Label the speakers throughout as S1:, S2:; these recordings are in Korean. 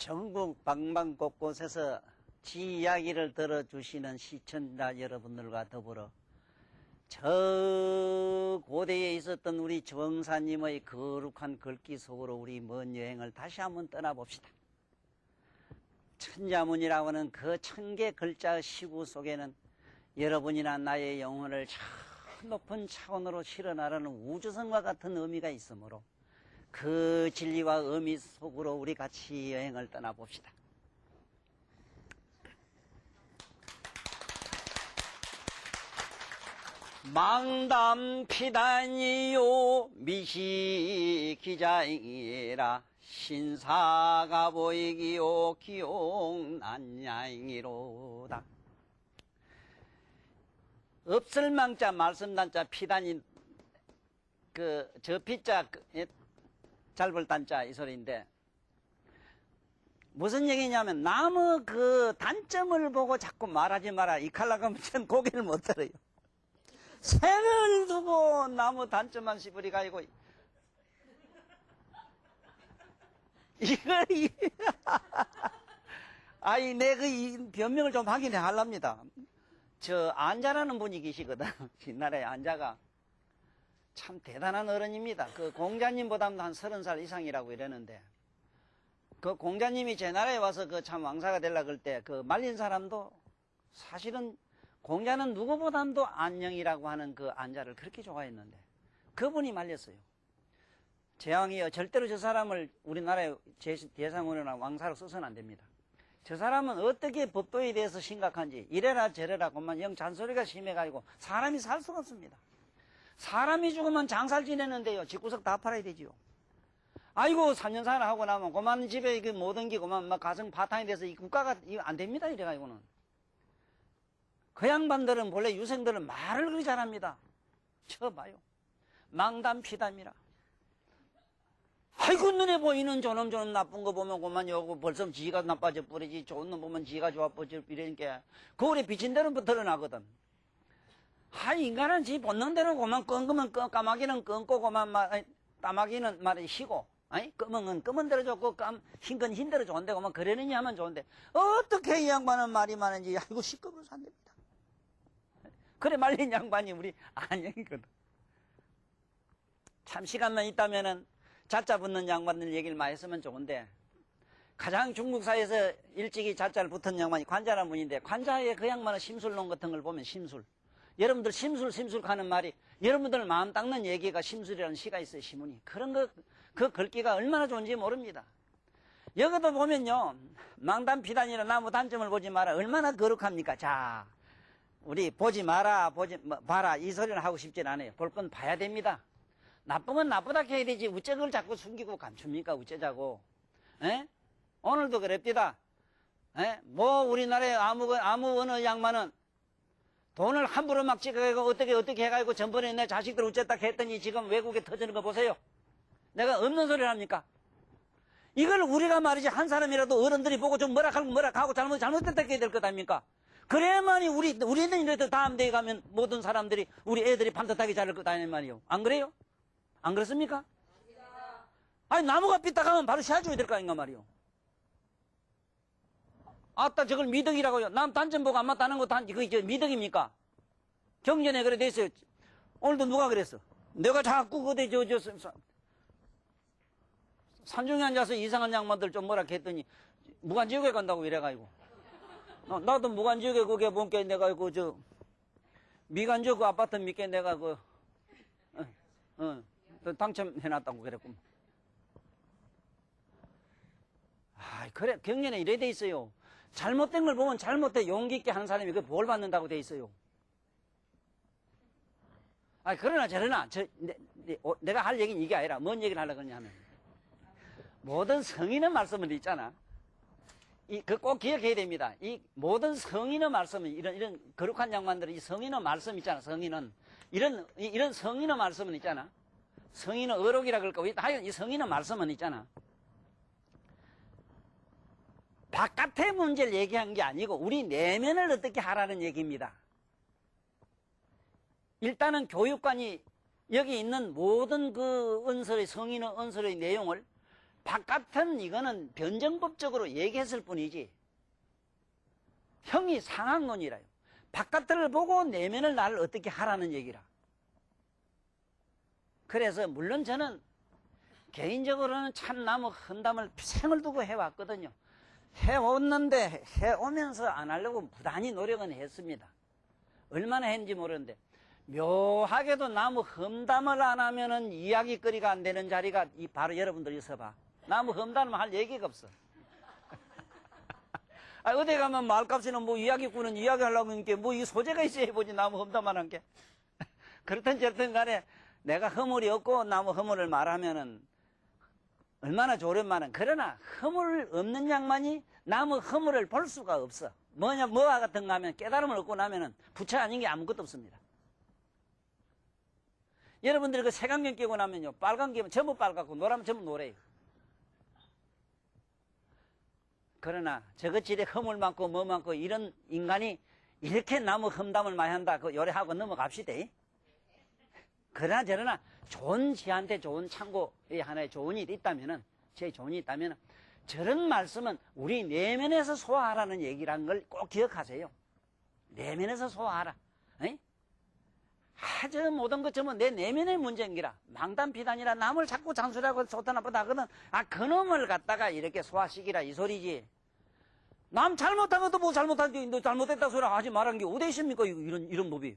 S1: 전국 방방곳곳에서 지 이야기를 들어주시는 시청자 여러분들과 더불어 저 고대에 있었던 우리 정사님의 거룩한 글귀 속으로 우리 먼 여행을 다시 한번 떠나봅시다. 천자문이라고 하는 그 1000개 글자의 시구 속에는 여러분이나 나의 영혼을 저 높은 차원으로 실어나르는 우주선과 같은 의미가 있으므로 그 진리와 의미 속으로 우리 같이 여행을 떠나봅시다. 망담피단이요 미시기자이라 신사가 보이기요 기용난양이로다. 없을망자 말씀단자 피단이 저 피자 잘벌단자 이 소리인데 무슨 얘기냐면 나무 그 단점을 보고 자꾸 말하지 마라. 이 칼라가면 전 고개를 못 들어요. 새를 두고 나무 단점만 씹으리 가지고 이걸 아이 내 그 변명을 좀 확인해 하랍니다. 저 안자라는 분이 계시거든. 옛날에 안자가 참 대단한 어른입니다. 그 공자님보다도 한 30살 이상이라고 이러는데 그 공자님이 제 나라에 와서 그 참 왕사가 되려고 할 때 그 말린 사람도 사실은 공자는 누구보다도 안녕이라고 하는 그 안자를 그렇게 좋아했는데 그분이 말렸어요. 제왕이여 절대로 저 사람을 우리나라의 대상원이나 왕사로 써서는 안 됩니다. 저 사람은 어떻게 법도에 대해서 심각한지 이래라 저래라 그만 영 잔소리가 심해가지고 사람이 살 수가 없습니다. 사람이 죽으면 장사를 지내는데요. 집구석 다 팔아야 되지요. 아이고 3년 살아 하고 나면 그만 집에 그 모든 게 그만 막 가정 바탕이 돼서 이 국가가 이거 안 됩니다. 이래가지고는 그 양반들은 본래 유생들은 말을 그리 잘합니다. 쳐봐요. 망담피담이라. 아이고 눈에 보이는 저놈 나쁜 거 보면 그만 여고 벌써 지가 나빠져 버리지. 좋은 놈 보면 지가 좋아 버리지. 이러니까 거울에 비친 대로 드러나거든. 인간은 지 본능대로 그만 끈거면 까마귀는 끊고 그만 까마귀는 말이 쉬고 검은 검은 대로 좋고 흰 건 흰 대로 좋은데 그만 그러느냐 하면 좋은데 어떻게 이 양반은 말이 많은지 아이고 시끄러워서 안 됩니다. 그래 말린 양반이 우리 안녕이거든. 참 시간만 있다면은 자자 붙는 양반들 얘기를 많이 했으면 좋은데 가장 중국사에서 일찍이 자자를 붙은 양반이 관자라는 분인데 관자의 그 양반은 심술론 같은 걸 보면 심술. 여러분들 심술 가는 말이 여러분들 마음 닦는 얘기가 심술이라는 시가 있어요. 시문이. 그런 그 글귀가 얼마나 좋은지 모릅니다. 여기도 보면요. 망담피단이라 나무 단점을 보지 마라. 얼마나 거룩합니까? 자, 우리 보지 마라, 봐라 이 소리를 하고 싶진 않아요. 볼 건 봐야 됩니다. 나쁘면 나쁘다 해야 되지. 어째 그걸 자꾸 숨기고 감춥니까? 어째자고. 에? 오늘도 그랬디다. 에? 뭐 우리나라의 아무 어느 양반은 돈을 함부로 막 찍어가지고 어떻게 해가지고 전번에 내 자식들 어쨌다 했더니 지금 외국에 터지는 거 보세요. 내가 없는 소리를 합니까? 이걸 우리가 말이지 한 사람이라도 어른들이 보고 좀 뭐라하고 잘못됐다 해야 될 것 아닙니까? 그래야만이 우리는 이래도 다음 대에 가면 모든 사람들이 우리 애들이 반듯하게 자랄 것 아니란 말이요. 안 그래요? 안 그렇습니까? 아니 나무가 삐딱하면 바로 씌워줘야 될 거 아닌가 말이요. 아따 저걸 미덕이라고요. 남 단점 보고 안 맞다는 것도 그게 미덕입니까? 경전에 그래 됐어요. 오늘도 누가 그랬어? 내가 자꾸 그대 산중에 앉아서 이상한 양반들 좀 뭐라 했더니 무간지옥에 간다고 이래가지고 나도 무간지옥에 그게 뭔게 내가 미간지옥 그 아파트 밑에 내가 당첨해놨다고 그랬구만. 그래 경전에 이래 돼 있어요. 잘못된 걸 보면 잘못돼 용기 있게 하는 사람이 그 벌 받는다고 돼 있어요. 그러나 저러나 내가 할 얘기는 이게 아니라 뭔 얘기를 하려고 그러냐면 모든 성인의 말씀은 있잖아. 꼭 기억해야 됩니다. 이 모든 성인의 말씀은 이런 거룩한 양반들은 이 성인의 말씀 있잖아. 성인은 이런 성인의 말씀은 있잖아. 성인의 어록이라 그럴까? 하여간 이 성인의 말씀은 있잖아. 바깥의 문제를 얘기한 게 아니고 우리 내면을 어떻게 하라는 얘기입니다. 일단은 교육관이 여기 있는 모든 그 성인의 언설의 내용을 바깥은 이거는 변정법적으로 얘기했을 뿐이지 형이 상학론이라요. 바깥을 보고 내면을 나를 어떻게 하라는 얘기라. 그래서 물론 저는 개인적으로는 참 나무 험담을 생을 두고 해왔거든요. 해왔는데 해오면서 안 하려고 부단히 노력은 했습니다. 얼마나 했는지 모르는데 묘하게도 나무 험담을 안 하면은 이야기거리가 안 되는 자리가 바로 여러분들 있어봐. 나무 험담을 할 얘기가 없어. 어디 가면 말값이는 뭐 이야기꾼은 이야기하려고 하니까 뭐 이 소재가 있어야 보지 나무 험담만 한 게. 그렇든 저렇든 간에 내가 허물이 없고 나무 허물을 말하면은 얼마나 좋으련만은 그러나 허물 없는 양만이 나무 허물을 볼 수가 없어. 뭐와 같은가 하면 깨달음을 얻고 나면은 부처 아닌 게 아무것도 없습니다. 여러분들이 그 색안경 끼고 나면요 빨간 게 전부 빨갛고 노라면 전부 노래요. 그러나 저것들이 허물 많고 뭐 많고 이런 인간이 이렇게 나무 험담을 많이 한다 그 요래하고 넘어갑시다. 그러나 저러나 좋은 지한테 좋은 참고의 하나의 좋은 일이 있다면은 제 좋은 일이 있다면은 저런 말씀은 우리 내면에서 소화하라는 얘기라는 걸 꼭 기억하세요. 내면에서 소화하라. 아주 모든 것 전부 내 내면의 문제인기라. 망담비단이라 남을 자꾸 잔소리하고 좋다 나쁘다 하거든. 그놈을 갖다가 이렇게 소화시키라 이 소리지. 남 잘못한 것도 뭐 잘못한 게 너 잘못했다 소리 하지 말한 게 어디 있습니까 이런 법이.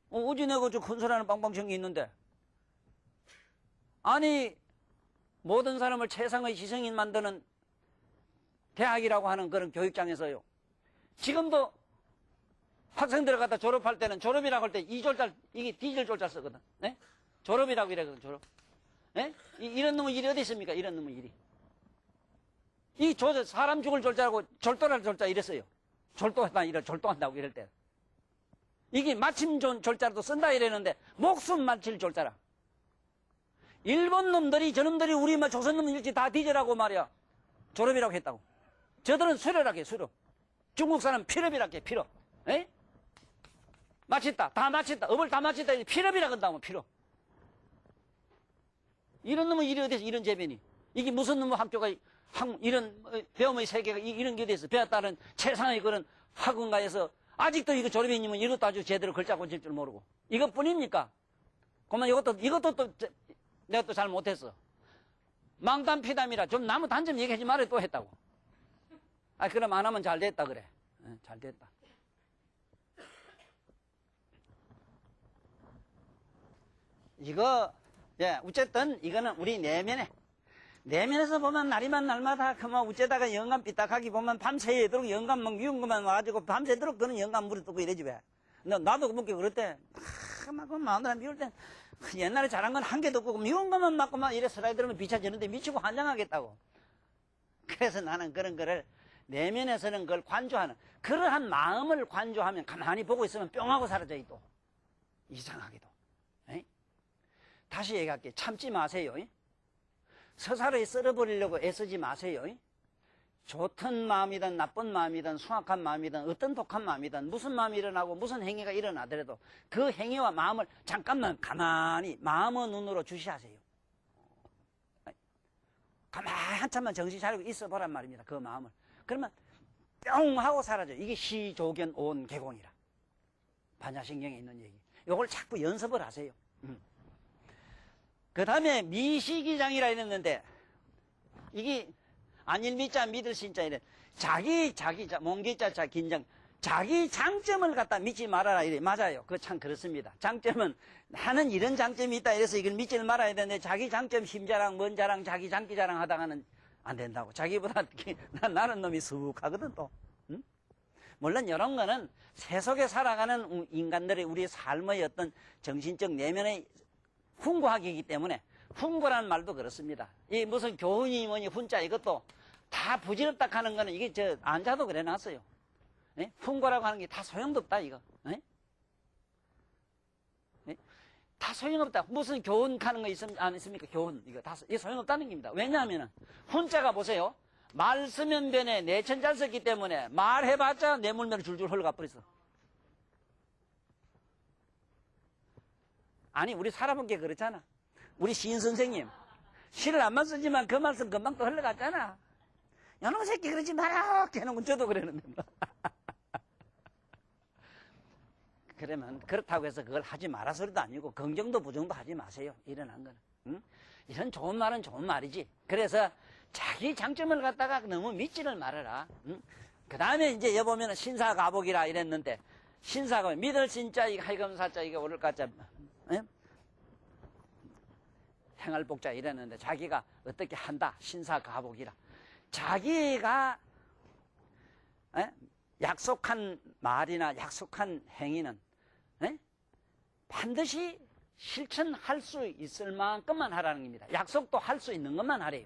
S1: 어제 내가 저 큰 소리하는 빵빵청이 있는데 아니 모든 사람을 최상의 지성인 만드는 대학이라고 하는 그런 교육장에서요. 지금도 학생들 갖다 졸업할 때는 졸업이라고 할 때 이 졸잘 이게 디젤 졸잘 쓰거든. 졸업이라고 이래거든 졸업. 이런 놈의 일이 어디 있습니까? 이런 놈의 일이. 이 사람 죽을 졸자하고 졸도할 졸자 이랬어요. 졸도한다고 이럴 때. 이게 마침 좋은 졸자라도 쓴다 이랬는데 목숨 마칠 졸자라. 일본 놈들이 저놈들이 우리 조선 놈 일지 다 디젤하고 말이야. 졸업이라고 했다고. 저들은 수료라고 해 수료. 중국 사람 필업이라고 해 필업. 마쳤다. 다 마쳤다. 업을 다 마쳤다. 필업이라고 한다고 필업. 이런 놈의 일이 어디서 이런 재변이. 이게 무슨 놈의 학교가 이런 배움의 세계가 이런 게 어디서 배웠다는 최상의 그런 학원가에서 아직도 이거 졸업이면 이것도 아주 제대로 글자고 질 줄 모르고. 이것뿐입니까? 그러면 이것도 또 내가 또 잘 못했어. 망담피담이라 좀 나무 단점 얘기하지 말아야 또 했다고. 그럼 안 하면 잘 됐다 그래. 잘 됐다. 이거 어쨌든 이거는 우리 내면에서 보면 날마다 그만 우째다가 영감 삐딱하기 보면 밤새도록 영감 막 미운 것만 와가지고 밤새도록 그는 영감 물이 뜨고 이러지 왜. 나도 그렇게 그럴 막 마누라 미울 때 옛날에 잘한 건 한 개도 없고 미운 것만 맞고 막 이래 슬라이 들으면 비춰지는데 미치고 환장하겠다고. 그래서 나는 그런 거를 내면에서는 그걸 관조하는 그러한 마음을 관조하면 가만히 보고 있으면 뿅하고 사라져 또 이상하게도. 다시 얘기할게. 참지 마세요. 서사를 썰어버리려고 애쓰지 마세요. 좋던 마음이든 나쁜 마음이든 숭악한 마음이든 어떤 독한 마음이든 무슨 마음이 일어나고 무슨 행위가 일어나더라도 그 행위와 마음을 잠깐만 가만히 마음의 눈으로 주시하세요. 가만히 한참만 정신 차리고 있어 보란 말입니다. 그 마음을. 그러면 뿅 하고 사라져요. 이게 시조견 온개공이라. 반야신경에 있는 얘기. 이걸 자꾸 연습을 하세요. 그 다음에 미시기장이라 이랬는데 이게 안일미자 믿을 신자 이래. 자기 몽기자 긴장 자기 장점을 갖다 믿지 말아라 이래. 맞아요. 그거 참 그렇습니다. 장점은 나는 이런 장점이 있다 이래서 이걸 믿지 말아야 되는데 자기 장점 힘자랑 뭔 자랑 자기 장기 자랑 하다가는 안 된다고. 자기보다 나는 놈이 수북하거든 또. 응? 물론 이런 거는 세속에 살아가는 인간들의 우리 삶의 어떤 정신적 내면의 훈고하기이기 때문에 훈고라는 말도 그렇습니다. 이 무슨 교훈이 뭐니 훈자 이것도 다 부질없다 하는 거는 이게 안자도 그래 놨어요. 훈고라고 하는 게 다 소용도 없다 이거. 다 소용없다. 무슨 교훈 하는 거 안 있습니까? 교훈 이거 다 소용없다는 겁니다. 왜냐하면은 훈자가 보세요. 말 쓰면 변에 내천 잘 썼기 때문에 말해봤자 뇌물면 줄줄 흘러가 버렸어. 아니 우리 살아본 게 그렇잖아. 우리 시인 선생님 시를 안만 쓰지만 그 말씀 금방 또 흘러갔잖아. 여놈 새끼 그러지 마라 해놓은 저도 그러는데 뭐. 그러면 그렇다고 해서 그걸 하지 마라 소리도 아니고 긍정도 부정도 하지 마세요. 일어난 거는. 응? 이런 좋은 말은 좋은 말이지. 그래서 자기 장점을 갖다가 너무 믿지를 말아라. 응? 그 다음에 이제 여보면 신사가복이라 이랬는데 신사가 믿을 신자 이게 하이검사자 이게 오를 가자 행할 복자 이랬는데 자기가 어떻게 한다 신사가복이라 자기가 약속한 말이나 약속한 행위는 반드시 실천할 수 있을 만큼만 하라는 겁니다. 약속도 할 수 있는 것만 하래요.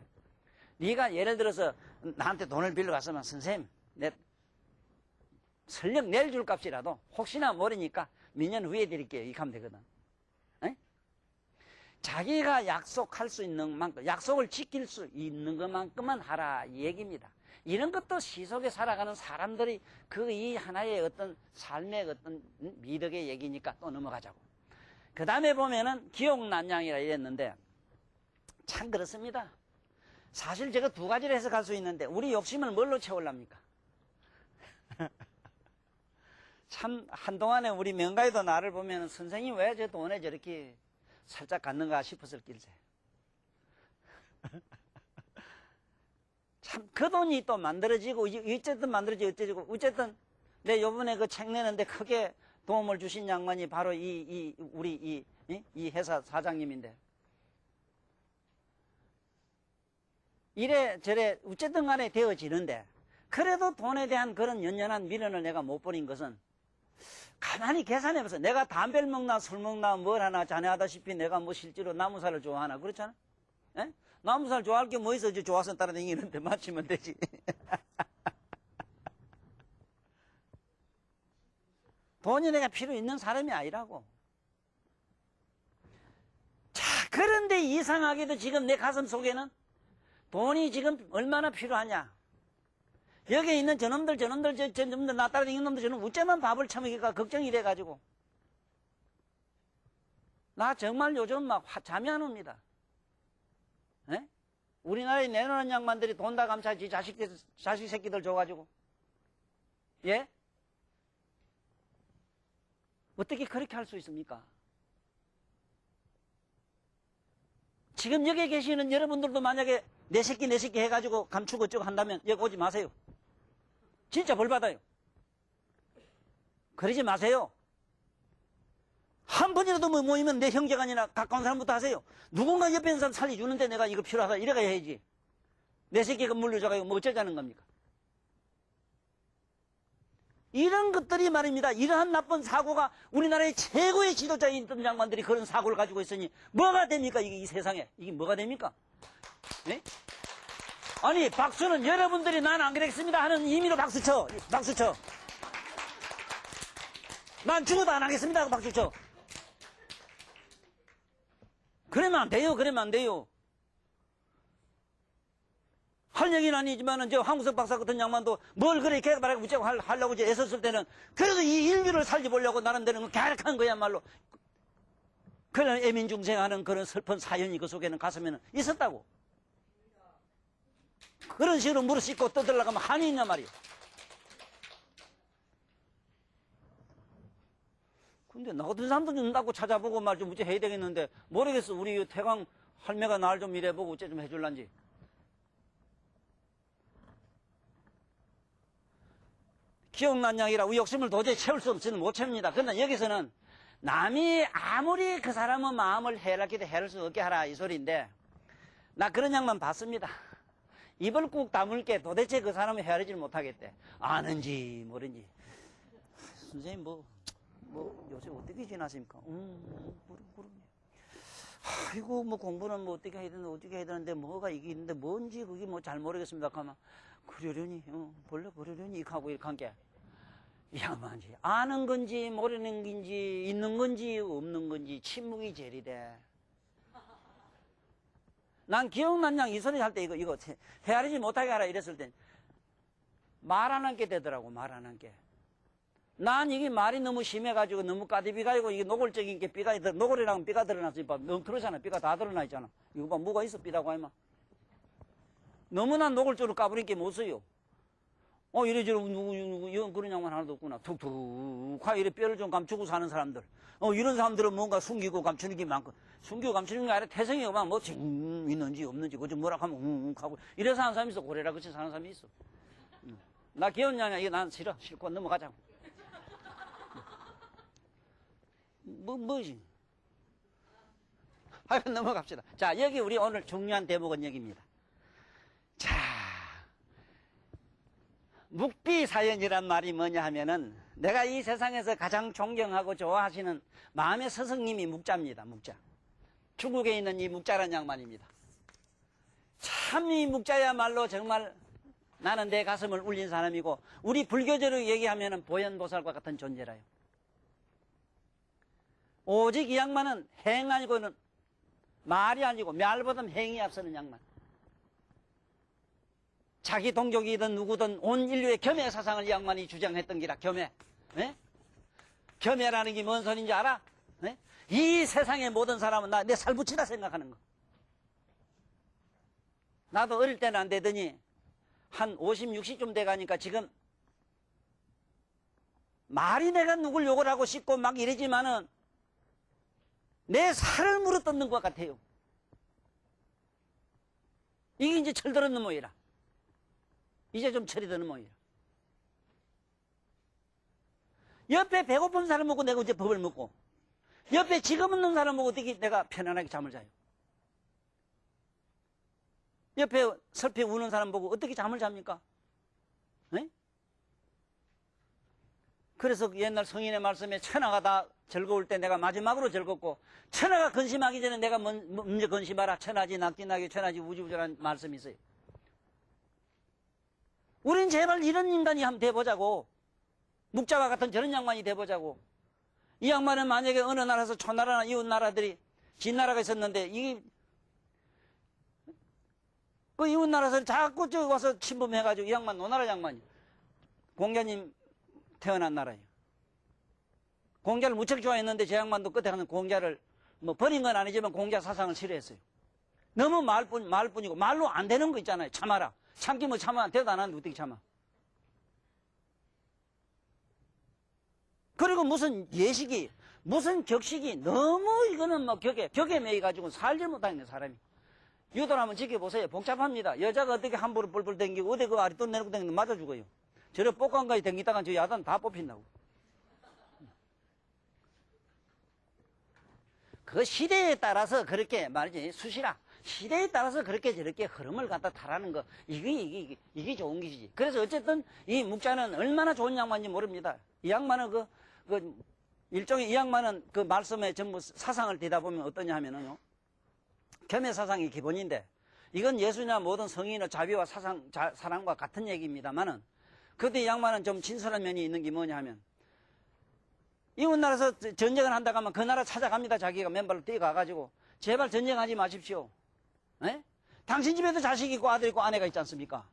S1: 네가 예를 들어서 나한테 돈을 빌려 갔으면 선생님 내 설령 내일 줄 값이라도 혹시나 모르니까 몇 년 후에 드릴게요. 이렇게 하면 되거든. 에? 자기가 약속할 수 있는 만큼 약속을 지킬 수 있는 것만큼만 하라 이 얘기입니다. 이런 것도 시속에 살아가는 사람들이 그 이 하나의 어떤 삶의 어떤 미덕의 얘기니까 또 넘어가자고. 그 다음에 보면은 기억난양이라 이랬는데 참 그렇습니다. 사실 제가 두 가지를 해석할 수 있는데 우리 욕심을 뭘로 채우려합니까? 참 한동안에 우리 명가에도 나를 보면 선생님 왜 저 돈에 저렇게 살짝 갖는가 싶었을 길세. 참 그 돈이 또 만들어지고 어쨌든 만들어지고 어쩌고 어쨌든 내 요번에 그 책 내는데 크게 도움을 주신 양반이 바로 우리 이 회사 사장님인데 이래저래 어쨌든 간에 되어지는데 그래도 돈에 대한 그런 연연한 미련을 내가 못 버린 것은 가만히 계산해보세요. 내가 담배를 먹나 술 먹나 뭘 하나 자네 하다시피 내가 뭐 실제로 나무살을 좋아하나 그렇잖아. 에? 나무살 좋아할 게 뭐 있어. 좋아서 따라다니는데 맞추면 되지. 돈이 내가 필요 있는 사람이 아니라고. 자, 그런데 이상하게도 지금 내 가슴 속에는 돈이 지금 얼마나 필요하냐. 여기 있는 저놈들, 나 따라다니는 놈들, 저놈 어쩌면 밥을 처먹일까 걱정이 돼가지고. 나 정말 요즘 막 잠이 안 옵니다. 에? 우리나라에 내놓은 양반들이 돈 다 감차지 자식 새끼들 줘가지고. 예? 어떻게 그렇게 할 수 있습니까? 지금 여기 계시는 여러분들도 만약에 내 새끼 해가지고 감추고 어쩌고 한다면 여기 오지 마세요. 진짜 벌 받아요. 그러지 마세요. 한 번이라도 뭐 모이면 내 형제가 아니라 가까운 사람부터 하세요. 누군가 옆에 있는 사람 살려주는데 내가 이거 필요하다 이래가 해야지. 내 새끼가 물려줘가지고 뭐 어쩌자는 겁니까? 이런 것들이 말입니다. 이러한 나쁜 사고가 우리나라의 최고의 지도자인 있던 장관들이 그런 사고를 가지고 있으니 뭐가 됩니까? 이게 이 세상에. 이게 뭐가 됩니까? 네? 아니 박수는 여러분들이 난 안 그랬습니다 하는 의미로 박수쳐. 박수쳐. 난 죽어도 안 하겠습니다. 박수쳐. 그러면 안 돼요. 그러면 안 돼요. 할 얘기는 아니지만은 저 황구석 박사 같은 양반도 뭘 그렇게 말하고 무조건 하려고 이제 애썼을 때는 그래도 이 인류를 살려보려고 나름대로 갸륵한 거야말로 그런 애민중생하는 그런 슬픈 사연이 그 속에는 가슴에는 있었다고. 그런 식으로 무릎 씻고 떠들려가면 한이 있냐 말이야. 근데 나 같은 사람도 준다고 찾아보고 말 좀 어째 해야 되겠는데 모르겠어. 우리 태강 할매가 날 좀 이래보고 어째 좀 해줄란지. 기억난 양이라 우리 욕심을 도저히 채울 수 없이는 못 채웁니다. 그런데 여기서는 남이 아무리 그 사람의 마음을 해랄기도 해랄 수 없게 하라 이 소리인데 나 그런 양만 봤습니다. 입을 꾹 다물게 도대체 그 사람을 헤아리질 못하겠대. 아는지 모르는지. 선생님 뭐 요새 어떻게 지나십니까? 그러네. 아이고 뭐 공부는 뭐 어떻게 해야 되는데 뭐가 이게 있는데 뭔지 그게 뭐 잘 모르겠습니다. 가만 그러려니 본래 그러려니 이렇게 하고 이렇게 한 게 이 양반지 아는 건지 모르는 건지 있는 건지 없는 건지 침묵이 제일이래. 난 기억난 양 이 소리 할 때 이거 헤아리지 못하게 하라 이랬을 때 말 안 한 게 되더라고. 말 안 한 게. 난 이게 말이 너무 심해가지고 너무 까디비 가지고 이게 노골적인 게 삐가 노골이랑 삐가 드러났어. 너무 그러잖아. 삐가 다 드러나 있잖아. 이거 봐, 뭐가 있어 삐라고 하면. 너무나 노골적으로 까부리게 못 써요. 이래저래 누구 이런 그런 양반 하나도 없구나. 툭툭 이래 뼈를 좀 감추고 사는 사람들. 이런 사람들은 뭔가 숨기고 감추는 게 많고, 숨기고 감추는 게 아니라 태생이 막 뭐 있는지 없는지 그저 뭐라 하면 하고 이래서 사는 사람이 있어. 고래라 그치 사는 사람이 있어. 나 귀여운 양이야. 이거 난 싫고 넘어가자고. 뭐지? 하여간 넘어갑시다. 자, 여기 우리 오늘 중요한 대목은 여기입니다. 자, 묵비사연이란 말이 뭐냐 하면은 내가 이 세상에서 가장 존경하고 좋아하시는 마음의 스승님이 묵자입니다. 묵자. 중국에 있는 이 묵자란 양반입니다. 참 이 묵자야말로 정말 나는 내 가슴을 울린 사람이고, 우리 불교적으로 얘기하면은 보현보살과 같은 존재라요. 오직 이 양반은 행 아니고는 말이 아니고 말보다 행이 앞서는 양반. 자기 동족이든 누구든 온 인류의 겸해 사상을 이 양반이 주장했던 기라. 겸해. 네? 겸해라는 게 뭔 소리인지 알아? 네? 이 세상의 모든 사람은 내 살붙이라 생각하는 거. 나도 어릴 때는 안 되더니 한 50, 60쯤 돼가니까 지금 말이 내가 누굴 욕을 하고 싶고 막 이러지만은 내 살을 물어뜯는 것 같아요. 이게 이제 철들었는 모이라. 이제 좀 철이 드는 모이라. 옆에 배고픈 사람 먹고 내가 이제 밥을 먹고, 옆에 지금 없는 사람 먹고 어떻게 내가 편안하게 잠을 자요. 옆에 슬피 우는 사람 보고 어떻게 잠을 잡니까? 네? 그래서 옛날 성인의 말씀에 천하가 다 즐거울 때 내가 마지막으로 즐겁고, 천하가 근심하기 전에 내가 먼저 근심하라. 천하지 낙진하게 천하지 우지부지라는 말씀이 있어요. 우린 제발 이런 인간이 한번 돼보자고. 묵자와 같은 저런 양반이 돼보자고. 이 양반은 만약에 어느 나라에서 초나라나 이웃 나라들이 진나라가 있었는데, 그 이웃 나라에서 자꾸 저 와서 침범해가지고 이 양반 노나라 양반이 공자님 태어난 나라예요. 공자를 무척 좋아했는데 제 양반도 끝에 가는 공자를 뭐 버린 건 아니지만 공자 사상을 싫어했어요. 너무 말뿐이고 말로 안 되는 거 있잖아요. 참아라. 참기 뭐 참아. 대도 안 하는데 어떻게 참아. 그리고 무슨 예식이 무슨 격식이 너무 이거는 뭐 격에 매여가지고 살지 못하는 사람이. 유도를 한번 지켜보세요. 복잡합니다. 여자가 어떻게 함부로 뿔뿔 댕기고 어디 그 아리돈 내놓고 댕기면 맞아 죽어요. 저래 복강까지 댕기다가 저 야단 다 뽑힌다고. 그 시대에 따라서 그렇게 말이지 수시라. 시대에 따라서 그렇게 저렇게 흐름을 갖다 타라는 거. 이게 좋은 것이지. 그래서 어쨌든 이 묵자는 얼마나 좋은 양반인지 모릅니다. 이 양반은 일종의 이 양반은 그 말씀에 전부 사상을 띠다 보면 어떠냐 하면은요. 겸해 사상이 기본인데, 이건 예수나 모든 성인의 자비와 사랑과 같은 얘기입니다만은, 그래도 이 양반은 좀 진솔한 면이 있는 게 뭐냐 하면, 이웃 나라에서 전쟁을 한다고 하면 그 나라 찾아갑니다. 자기가 맨발로 뛰어가가지고, 제발 전쟁하지 마십시오. 에? 당신 집에도 자식 있고 아들 있고 아내가 있지 않습니까?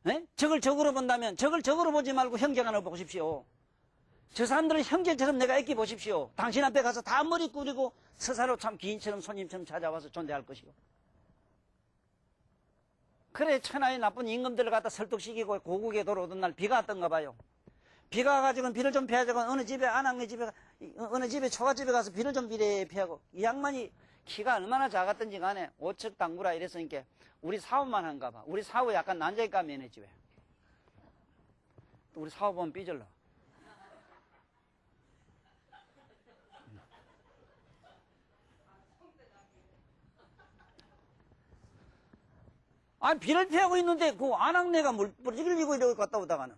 S1: 에? 적을 적으로 본다면 적을 적으로 보지 말고 형제간을 보십시오. 저 사람들은 형제처럼 내가 애기 보십시오. 당신 앞에 가서 다 머리 꾸리고 스사로 참 기인처럼 손님처럼 찾아와서 존대할 것이고. 그래 천하의 나쁜 임금들을 갖다 설득시키고 고국에 돌아오던 날 비가 왔던가 봐요. 비가 와가지고 비를 좀 피하자고 어느 집에 안악내 집에 어느 집에 초가집에 가서 비를 좀 피하고, 이 양반이 키가 얼마나 작았던지 간에 오척 당구라 이랬으니까 우리 사업만 한가 봐. 우리 사업 약간 난자니까 면회 집에 우리 사업 보면 삐질러. 아니 비를 피하고 있는데 그 안악내가 물뿌리지를 지고 이러고 갔다 오다가는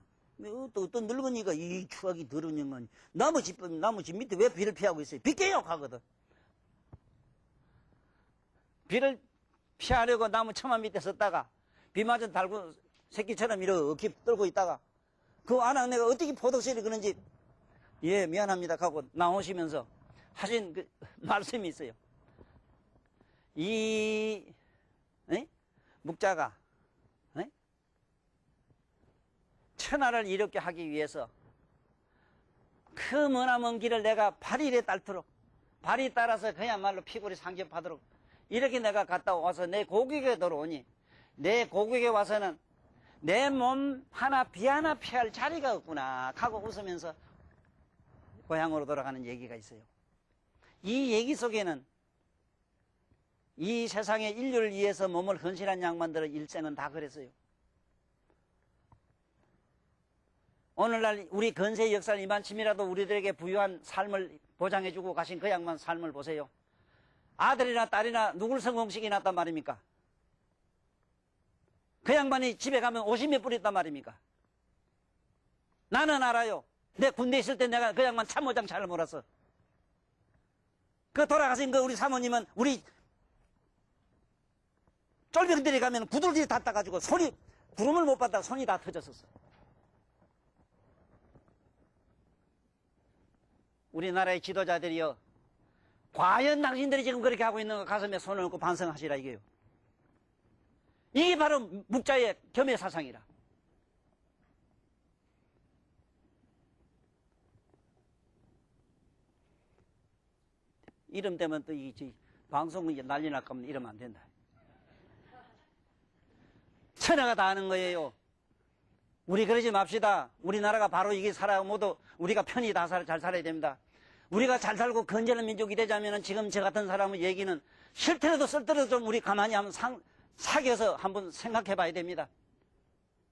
S1: 어떤 늙은이가 이 추하기 더러운 인간이 나무 집 밑에 왜 비를 피하고 있어요? 비껴요 하거든. 비를 피하려고 나무 처마 밑에 섰다가 비 맞은 달고 새끼처럼 이렇게 떨고 있다가 그 안악내가 어떻게 포덕질이 그런지 예 미안합니다 하고 나오시면서 하신 그 말씀이 있어요. 이 묵자가 천하를 이롭게 하기 위해서 그 머나먼 길을 내가 발일에 딸도록, 발이 따라서 그야말로 피골이 상접하도록 이렇게 내가 갔다 와서 내 고국에 들어오니, 내 고국에 와서는 내 몸 하나 비 하나 피할 자리가 없구나 하고 웃으면서 고향으로 돌아가는 얘기가 있어요. 이 얘기 속에는 이 세상의 인류를 위해서 몸을 헌신한 양반들의 일생은 다 그랬어요. 오늘날 우리 근세 역사를 이만침이라도 우리들에게 부유한 삶을 보장해주고 가신 그 양반 삶을 보세요. 아들이나 딸이나 누굴 성공시키 놨단 말입니까? 그 양반이 집에 가면 50몇 불 있단 말입니까? 나는 알아요. 내 군대 있을 때 내가 그 양반 참모장 잘 몰았어. 그 돌아가신 그 우리 사모님은 우리 쫄병들이 가면 구들기 다 따가지고 손이, 구름을 못 받다가 손이 다 터졌었어. 우리나라의 지도자들이요, 과연 당신들이 지금 그렇게 하고 있는 거 가슴에 손을 얹고 반성하시라 이게요. 이게 바로 묵자의 겸해 사상이라. 이름 되면 또 이 방송이 난리 날 거면 이러면 안 된다. 천하가 다 아는 거예요. 우리 그러지 맙시다. 우리나라가 바로 이게 살아야 모두 우리가 편히 다 잘 살아야 됩니다. 우리가 잘 살고 건전한 민족이 되자면 지금 저 같은 사람의 얘기는 싫더라도 쓸더라도 좀 우리 가만히 한번 사귀어서 한번 생각해 봐야 됩니다.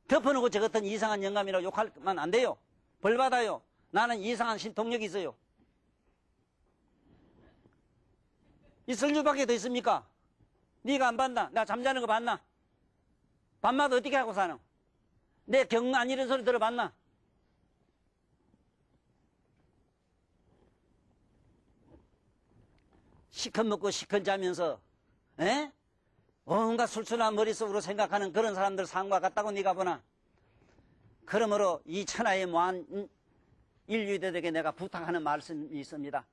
S1: 덮어놓고 저 같은 이상한 영감이라고 욕하면 안 돼요. 벌 받아요. 나는 이상한 신통력이 있어요. 있을 수밖에 더 있습니까? 네가 안 봤나? 나 잠자는 거 봤나? 밤마다 어떻게 하고 사노? 내 경 안 이런 소리 들어봤나? 시컷 먹고 시컷 자면서 온갖 술순한 머릿속으로 생각하는 그런 사람들 삶과 같다고 네가 보나? 그러므로 이 천하의 무한 인류들에게 내가 부탁하는 말씀이 있습니다.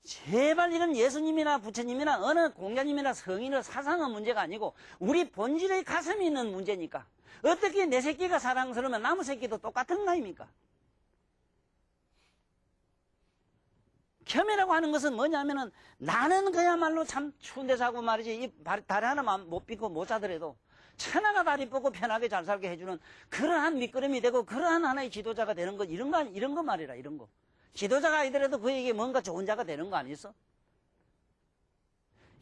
S1: 제발 이런 예수님이나 부처님이나 어느 공자님이나 성인의 사상의 문제가 아니고 우리 본질의 가슴이 있는 문제니까 어떻게 내 새끼가 사랑스러우면 나무 새끼도 똑같은 거 아닙니까? 겸해라고 하는 것은 뭐냐면은 나는 그야말로 참 추운 데 자고 말이지 이 다리 하나만 못 삐고 못 자더라도 천하가 다리 뻗고 편하게 잘 살게 해주는 그러한 밑거름이 되고 그러한 하나의 지도자가 되는 것 이런 거 말이라 이런 거. 지도자가 아니더라도 그에게 뭔가 좋은 자가 되는 거 아니겠어?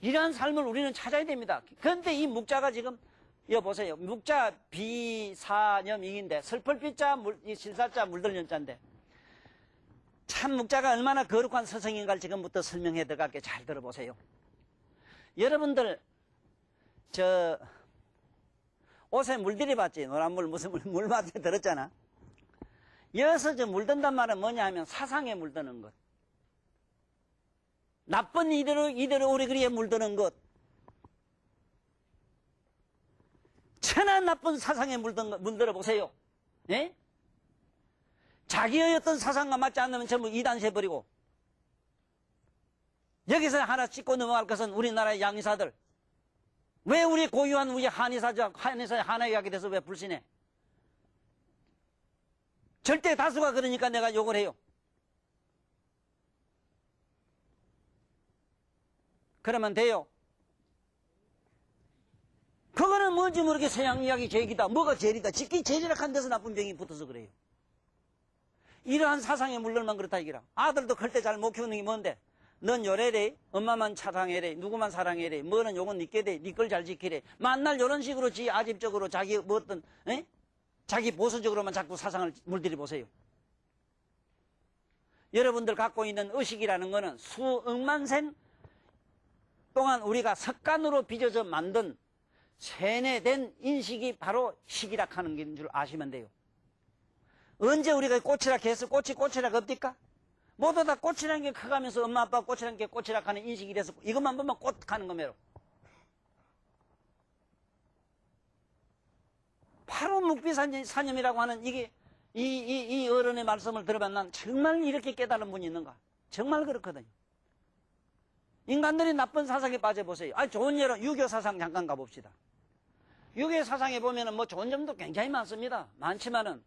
S1: 이러한 삶을 우리는 찾아야 됩니다. 그런데 이 묵자가 지금 여보세요. 묵자 비사념이인데 슬플 비자 실사자 물들 연자인데 참 묵자가 얼마나 거룩한 서성인가를 지금부터 설명해 들어갈게 잘 들어보세요. 여러분들 저 옷에 물들이 봤지? 노란물 무슨 물맛에 들었잖아. 여기서 저 물든단 말은 뭐냐 하면 사상에 물드는 것. 나쁜 이대로 오래그리에 물드는 것. 천한 나쁜 사상에 물들어 보세요. 예? 자기의 어떤 사상과 맞지 않으면 전부 이단세버리고 여기서 하나 짚고 넘어갈 것은 우리나라의 양의사들. 왜 우리 고유한 우리 한의사의 한의학에 대해서 왜 불신해? 절대 다수가 그러니까 내가 욕을 해요. 그러면 돼요. 그거는 뭔지 모르게 서양 이야기 제기다. 뭐가 제리다. 짓기 제리락한 데서 나쁜 병이 붙어서 그래요. 이러한 사상에 물들만 그렇다 이기라. 아들도 클 때 잘 못 키우는 게 뭔데? 넌 요래래, 엄마만 사랑해래, 누구만 사랑해래, 뭐는 요건 니께 돼, 니 걸 잘 지키래. 만날 요런 식으로 지 아집적으로 자기 뭐 어떤, 자기 보수적으로만 자꾸 사상을 물들이 보세요. 여러분들 갖고 있는 의식이라는 거는 수억만 생 동안 우리가 석간으로 빚어져 만든 세뇌된 인식이 바로 식이락하는 게 줄 아시면 돼요. 언제 우리가 꽃이락 해서 꽃이락 없디까? 모두 다 꽃이라는 게 커가면서 엄마 아빠 꽃이라는 게 꽃이락하는 인식이 돼서 이것만 보면 꽃 가는 거매로. 바로 묵비사념이라고 하는 이게 이 어른의 말씀을 들어봤 난 정말 이렇게 깨달은 분이 있는가? 정말 그렇거든요. 인간들이 나쁜 사상에 빠져보세요. 좋은 예로 유교 사상 잠깐 가봅시다. 유교 사상에 보면은 뭐 좋은 점도 굉장히 많습니다. 많지만은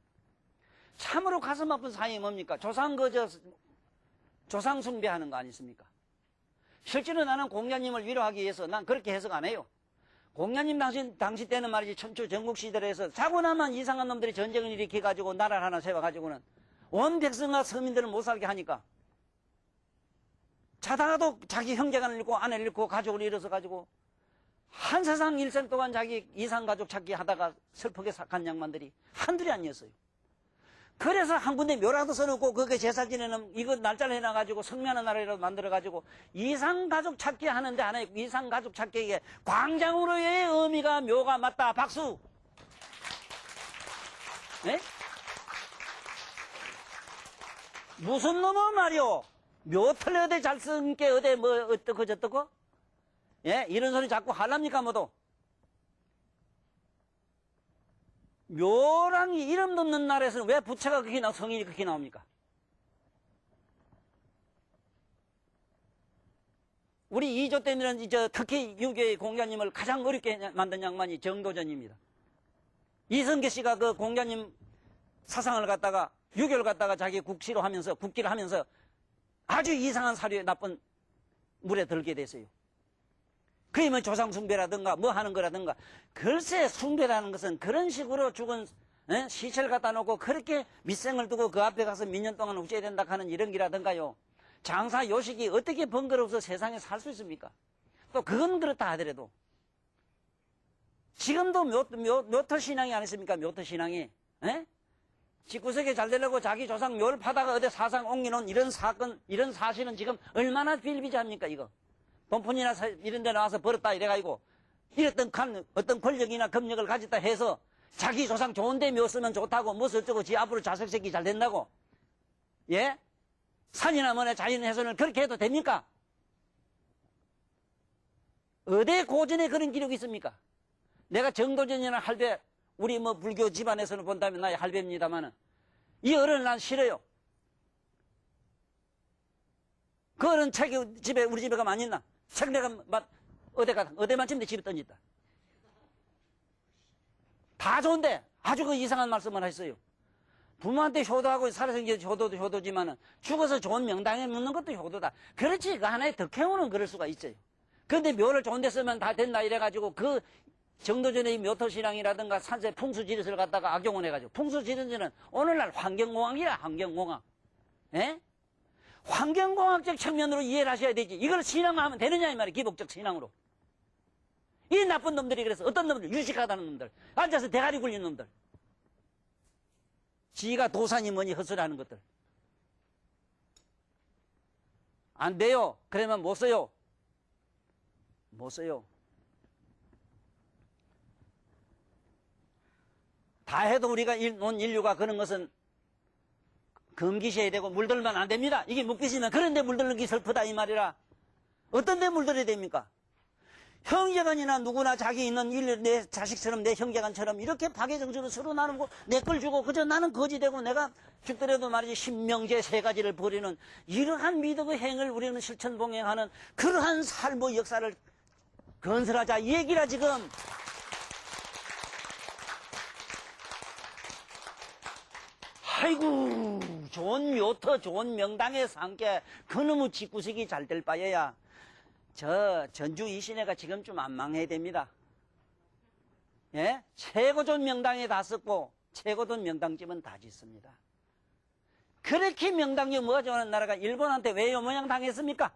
S1: 참으로 가슴 아픈 사연이 뭡니까? 조상 숭배하는 거 아니십니까? 실제로 나는 공자님을 위로하기 위해서 난 그렇게 해석 안 해요. 공자님 당시 때는 말이지 천추 전국시대에서 자고 나면 이상한 놈들이 전쟁을 일으켜가지고 나라를 하나 세워가지고는 온 백성과 서민들을 못 살게 하니까 자다가도 자기 형제간을 잃고 아내를 잃고 가족을 잃어서 가지고 한 세상 일생 동안 자기 이상가족 찾기 하다가 슬프게 삭한 양반들이 한둘이 아니었어요. 그래서 한 군데 묘라도 써놓고 그게 제사 지내는 이거 날짜를 해놔가지고 성묘하는 날이라도 만들어가지고 이상가족 찾기 하는데 하나의 이상가족 찾기에 광장으로의 의미가 묘가 맞다. 박수. 네? 무슨 놈의 말이오? 묘틀 어디 잘 쓴 게 어디 뭐 어떻고 저떻고? 예? 이런 소리 자꾸 하랍니까 뭐도? 묘랑 이름도 없는 나라에서는 왜 부채가 그렇게 나오고 성인이 그렇게 나옵니까? 우리 이조 때는 특히 유교의 공자님을 가장 어렵게 만든 양반이 정도전입니다. 이성계 씨가 그 공자님 사상을 갖다가 유교를 갖다가 자기 국기를 하면서 아주 이상한 사료에 나쁜 물에 들게 됐어요. 그게 뭐 조상숭배라든가 뭐 하는 거라든가. 글쎄 숭배라는 것은 그런 식으로 죽은 시체를 갖다 놓고 그렇게 밑생을 두고 그 앞에 가서 몇 년 동안 우째야 된다 하는 이런 기라든가요. 장사 요식이 어떻게 번거로워서 세상에 살 수 있습니까? 또 그건 그렇다 하더라도 지금도 묘터 신앙이 아니십니까? 묘터 신앙이. 19세기 잘 되려고 자기 조상 묘를 파다가 어디 사상 옮겨놓은 이런 사건, 이런 사실은 지금 얼마나 빌비지합니까, 이거? 돈푼이나 이런 데 나와서 벌었다 이래가지고, 이랬던 어떤 권력이나 금력을 가졌다 해서 자기 조상 좋은데 묘 쓰면 좋다고, 뭐 어쩌고 지 앞으로 자식 새끼 잘 된다고. 예? 산이나 뭐나 자연훼손을 그렇게 해도 됩니까? 어디 고전에 그런 기록이 있습니까? 내가 정도전이나 할배, 우리 뭐 불교 집안에서는 본다면 나의 할배입니다만은 이 어른을 난 싫어요. 그 어른 책이 우리 집에 가면 안 있나? 책 내가 어디만 침대 집에 던졌다. 다 좋은데 아주 그 이상한 말씀을 하셨어요. 부모한테 효도하고 살아생겨 효도도 효도지만은 죽어서 좋은 명당에 묻는 것도 효도다. 그렇지, 그 하나의 덕행으로는 그럴 수가 있어요. 그런데 묘를 좋은 데 쓰면 다 된다 이래가지고 그 정도전의 묘토신앙이라든가 산세 풍수지릿을 갖다가 악용을 해가지고 풍수지릿은 오늘날 환경공학이라 환경공학. 예? 환경공학적 측면으로 이해를 하셔야 되지. 이걸 신앙하면 되느냐 이 말이에요. 기복적 신앙으로. 이 나쁜 놈들이 그래서 어떤 놈들, 유식하다는 놈들, 앉아서 대가리 굴린 놈들, 지가 도산이 뭐니 헛소리하는 것들. 안 돼요. 그러면 못 써요. 못 써요. 다 해도 우리가 온 인류가 그런 것은 금기셔야 되고 물들면 안 됩니다. 이게 묵비시면 그런데 물들는 게 슬프다 이 말이라. 어떤 데 물들어야 됩니까? 형제간이나 누구나 자기 있는 일, 내 자식처럼 내 형제간처럼 이렇게 박애정신으로 서로 나누고 내 걸 주고 그저 나는 거지되고 내가 죽더라도 말이지 신명제 세 가지를 버리는 이러한 미덕의 행을 우리는 실천봉행하는 그러한 삶의 역사를 건설하자 이 얘기라 지금. 아이고 좋은 묘터 좋은 명당에 산게 그놈의 집구석이 잘 될 바에야 저 전주 이 시내가 지금쯤 안 망해야 됩니다. 예? 최고 좋은 명당에 다 썼고 최고 좋은 명당집은 다 짓습니다. 그렇게 명당이 뭐가 좋아하는 나라가 일본한테 왜 요 모양 당했습니까?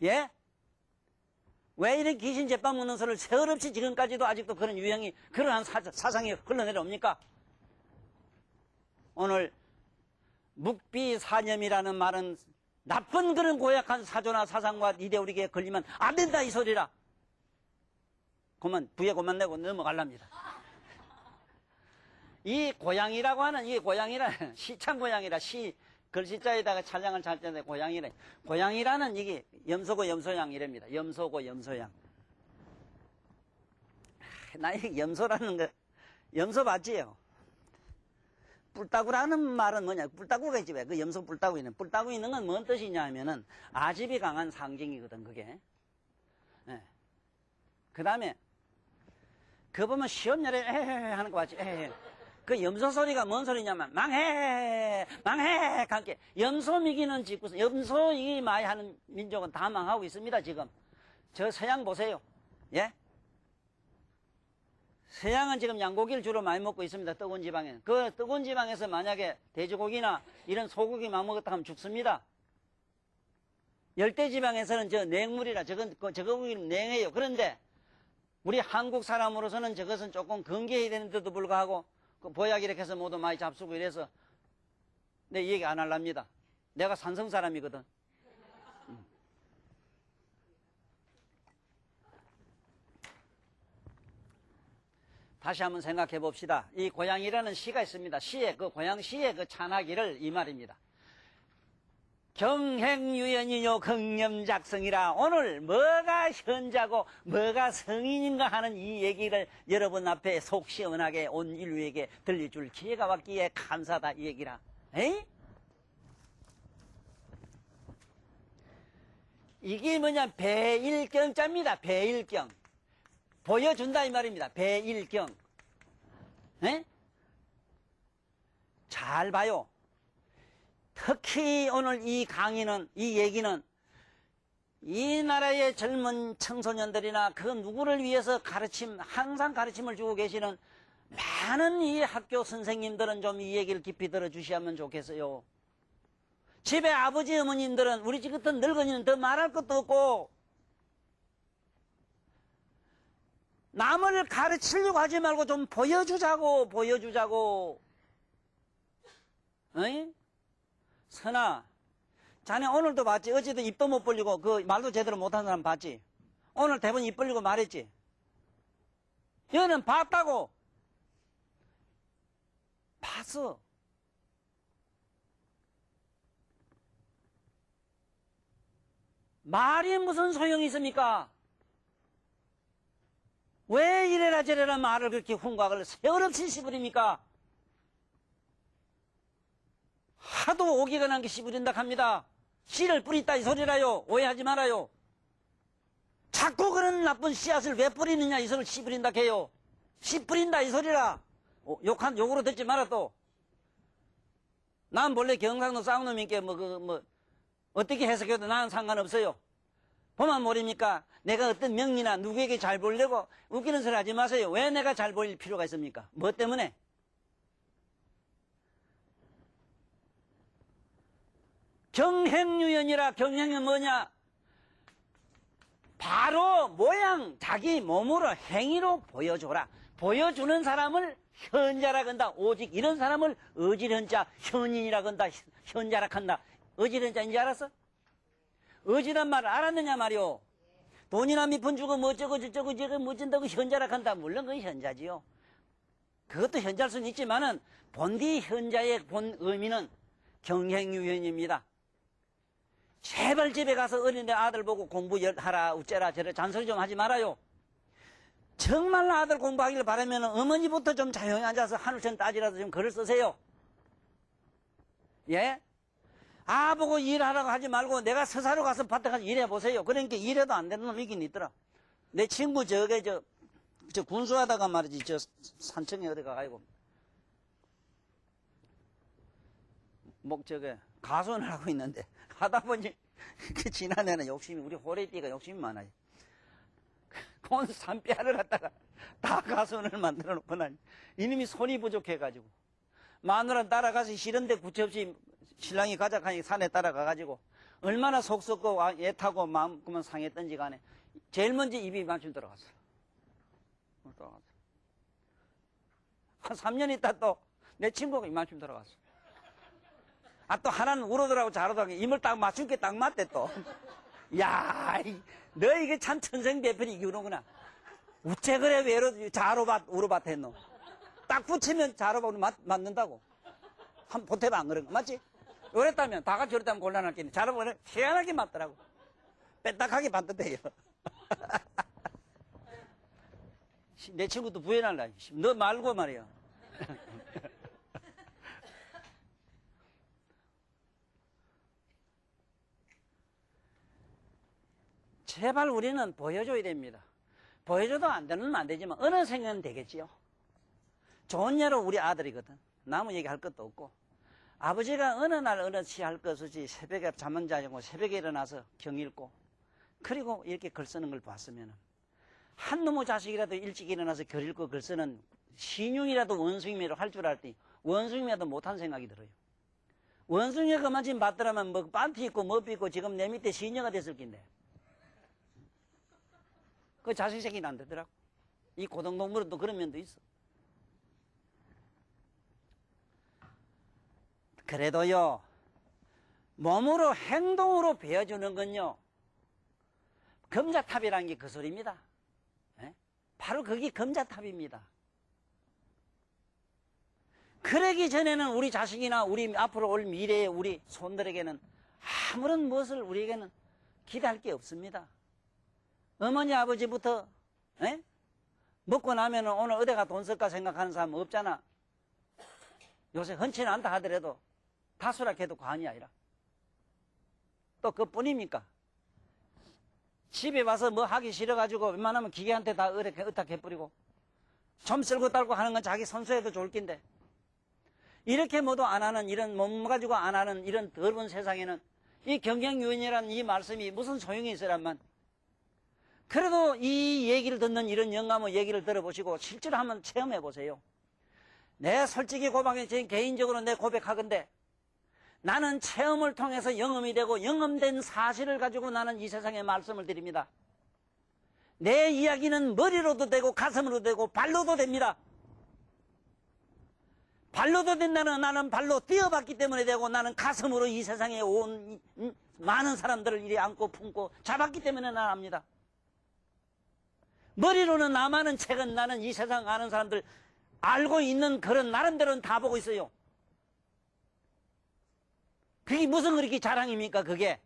S1: 예? 왜 이런 귀신 제빵 먹는 소리를 세월 없이 지금까지도 아직도 그런 유형이 그러한 사상이 흘러내려옵니까? 오늘 묵비사념이라는 말은 나쁜 그런 고약한 사조나 사상과 이데올리기에 걸리면 안 된다 이 소리라. 그만 부에 그만 내고 넘어갈랍니다. 이 고양이라고 하는 이 고양이라 시창고양이라 시 글씨자에다가 찰량을 잘 때는 고양이라. 고양이라는 이게 염소고 염소양 이랍니다. 염소고 염소양. 나 이 염소라는 거 염소 맞지요? 뿔따구라는 말은 뭐냐? 뿔따구가 있지 왜? 그 염소 뿔따구 있는. 뿔따구 있는 건 뭔 뜻이냐 하면은 아집이 강한 상징이거든, 그게. 예. 그 다음에, 그거 보면 시험열에 에헤헤 하는 거 같지? 에헤헤. 그 염소 소리가 뭔 소리냐면 망해 망해 함께 염소 미기는 짓고서 염소 이기 많이 하는 민족은 다 망하고 있습니다. 지금 저 서양 보세요. 예? 서양은 지금 양고기를 주로 많이 먹고 있습니다. 뜨거운 지방에. 그 뜨거운 지방에서 만약에 돼지고기나 이런 소고기만 먹었다 하면 죽습니다. 열대지방에서는 저 냉물이라 저거 고기는 냉해요. 그런데 우리 한국 사람으로서는 저것은 조금 건기해야 되는데도 불구하고 그 보약 이렇게 해서 모두 많이 잡수고 이래서 내 얘기 안 할랍니다. 내가 산성 사람이거든. 다시 한번 생각해 봅시다. 이 고양이라는 시가 있습니다. 시의 그 고양시의 그 찬하기를 이 말입니다. 경행유연이요 긍념작성이라. 오늘 뭐가 현자고 뭐가 성인인가 하는 이 얘기를 여러분 앞에 속 시원하게 온 인류에게 들려줄 기회가 왔기에 감사하다 이 얘기라. 에이? 이게 뭐냐 배일경자입니다. 배일경. 보여준다 이 말입니다. 배일경. 에? 잘 봐요. 특히 오늘 이 강의는, 이 얘기는 이 나라의 젊은 청소년들이나 그 누구를 위해서 항상 가르침을 주고 계시는 많은 이 학교 선생님들은 좀 이 얘기를 깊이 들어주시면 좋겠어요. 집에 아버지 어머님들은 우리 집 같은 늙은이는 더 말할 것도 없고 남을 가르치려고 하지 말고 좀 보여주자고. 어이? 선아, 자네 오늘도 봤지? 어제도 입도 못 벌리고 그 말도 제대로 못하는 사람 봤지? 오늘 대부분 입 벌리고 말했지? 너는 봤다고. 봤어. 말이 무슨 소용이 있습니까? 왜 이래라 저래라 말을 그렇게 흉곽을 세월없이 씹으립니까? 하도 오기가 난 게 씹으린다 합니다. 씨를 뿌리다 이 소리라요. 오해하지 말아요. 자꾸 그런 나쁜 씨앗을 왜 뿌리느냐 이 소리를 씹으린다 해요. 씨 뿌린다 이 소리라. 욕으로 듣지 마라 또. 난 원래 경상도 쌍놈이니까 어떻게 해석해도 나는 상관없어요. 보면 모릅니까? 내가 어떤 명리나 누구에게 잘 보이려고 웃기는 소리 하지 마세요. 왜 내가 잘 보일 필요가 있습니까? 뭐 때문에? 경행유연이라. 경행은 뭐냐? 바로 모양 자기 몸으로 행위로 보여줘라. 보여주는 사람을 현자라 한다. 오직 이런 사람을 어지른자 현인이라 한다. 현자라 한다. 어지른자인지 알았어? 어지란 말을 알았느냐 말이오. 돈이나 몇 푼 주고 뭐 어쩌고 저쩌고 저거 뭐 준다고 현자라 한다. 물론 그건 현자지요. 그것도 현자일 수는 있지만은 본디 현자의 본 의미는 경행유연입니다. 제발 집에 가서 어린애 아들 보고 공부하라 어째라 저래 잔소리 좀 하지 말아요. 정말 아들 공부하기를 바라면 어머니부터 좀 조용히 앉아서 한우천 따지라도 좀 글을 쓰세요. 예? 보고 일하라고 하지 말고 내가 서사로 가서 밭에 가서 일해보세요. 그러니까 일해도 안 되는 놈이 있긴 있더라. 내 친구 저 군수하다가 말이지 저 산청에 어디 가가지고 가수를 하고 있는데 하다 보니 그 지난해는 욕심이 우리 호래띠가 욕심이 많아요. 온 산뼈를 갖다가 다 가수를 만들어 놓고 나니 이놈이 손이 부족해가지고 마누라 따라가서 싫은데 구체없이 신랑이 가자 하니 산에 따라가가지고 얼마나 속 썩고 애타고 마음 그만 상했던지 간에 제일 먼저 입이 이만큼 들어갔어요. 한 3년 있다 또 내 친구가 이만큼 들어갔어. 또 하나는 우러더라고 자로더라고 입을 딱 맞춘 게 딱 맞대 또. 야, 너 이게 참 천생배필이 이기는구나. 우째 그래 외로 자로밭 우로밭 했노. 딱 붙이면 자로밭 맞는다고. 한 보태봐 안 그런 거 맞지? 요랬다면 다 같이 요랬다면 곤란할겠네. 자로밭은 희한하게 맞더라고. 빼딱하게 반듯해요. 내 친구도 부연할라. 너 말고 말이야. 제발 우리는 보여줘야 됩니다. 보여줘도 안 되는 건 안 되지만 어느 생각은 되겠지요. 좋은 예로 우리 아들이거든. 나무 얘기할 것도 없고. 아버지가 어느 날 어느 시할 것 없이 새벽에 잠 안 자고 새벽에 일어나서 경 읽고 그리고 이렇게 글 쓰는 걸 봤으면 한 놈의 자식이라도 일찍 일어나서 글 읽고 글 쓰는 신용이라도 원숭이매로 할 줄 알았더니 원숭이매도 못한 생각이 들어요. 원숭이가 그만 지금 봤더라면 뭐 반티 있고 뭐 있고 지금 내 밑에 시녀가 됐을 낀데 그 자식 새끼는 안 되더라고. 이 고등동물은 또 그런 면도 있어. 그래도요, 몸으로 행동으로 배워주는 건요, 금자탑이라는 게 그 소리입니다. 예? 바로 그게 금자탑입니다. 그러기 전에는 우리 자식이나 우리 앞으로 올 미래의 우리 손들에게는 아무런 무엇을 우리에게는 기대할 게 없습니다. 어머니 아버지부터 예? 먹고 나면 오늘 어디가 돈 쓸까 생각하는 사람 없잖아. 요새 흔치는 않다 하더라도 다수락해도 과언이 아니라 또 그뿐입니까? 집에 와서 뭐 하기 싫어가지고 웬만하면 기계한테 다 의탁해버리고 좀 쓸고 딸고 하는 건 자기 선수해도 좋을 낀데 이렇게 모두 안 하는 이런 몸 가지고 안 하는 이런 더러운 세상에는 이 경영유인이라는 이 말씀이 무슨 소용이 있으란만 그래도 이 얘기를 듣는 이런 영감의 얘기를 들어보시고 실제로 한번 체험해 보세요. 내 솔직히 고백해 제 개인적으로 내 고백하건대 나는 체험을 통해서 영험이 되고 영험된 사실을 가지고 나는 이 세상에 말씀을 드립니다. 내 이야기는 머리로도 되고 가슴으로도 되고 발로도 됩니다. 발로도 된다는 나는 발로 뛰어봤기 때문에 되고 나는 가슴으로 이 세상에 온 많은 사람들을 이리 안고 품고 잡았기 때문에 난 압니다. 머리로는 나만은 책은 나는 이 세상 아는 사람들 알고 있는 그런 나름대로는 다 보고 있어요. 그게 무슨 그렇게 자랑입니까 그게?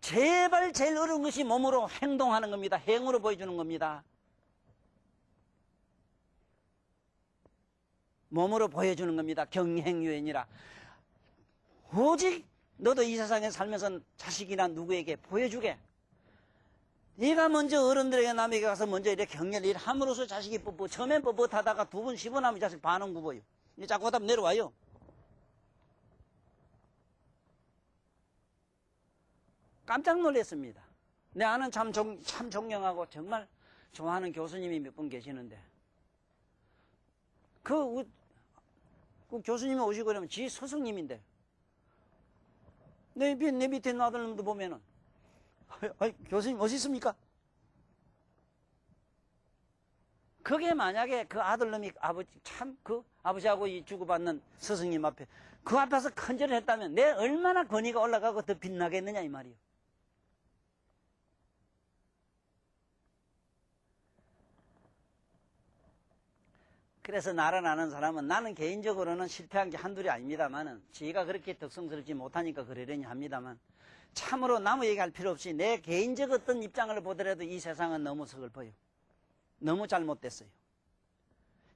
S1: 제발 제일 어려운 것이 몸으로 행동하는 겁니다. 행으로 보여주는 겁니다. 몸으로 보여주는 겁니다. 경행유인이라. 오직 너도 이 세상에 살면서 자식이나 누구에게 보여주게. 네가 먼저 어른들에게 남에게 가서 먼저 이렇게 격려를 함으로써 자식이 처음엔 뻣뻣하다가 두 번, 10번 하면 자식 반응 굽어요. 자꾸 하다 보면 내려와요. 깜짝 놀랐습니다. 내 아는 참 존경하고 정말 좋아하는 교수님이 몇 분 계시는데 그 교수님이 오시고 그러면 지 스승님인데 내 밑에 있는 아들놈도 보면은 교수님 멋있습니까? 그게 만약에 그 아들놈이 아버지하고 이 주고받는 스승님 앞에 그 앞에서 큰절을 했다면 내 얼마나 권위가 올라가고 더 빛나겠느냐 이 말이요. 그래서 나를 아는 사람은 나는 개인적으로는 실패한 게 한둘이 아닙니다만은 지가 그렇게 덕성스럽지 못하니까 그러려니 합니다만 참으로 남의 얘기할 필요 없이 내 개인적 어떤 입장을 보더라도 이 세상은 너무 서글퍼요. 너무 잘못됐어요.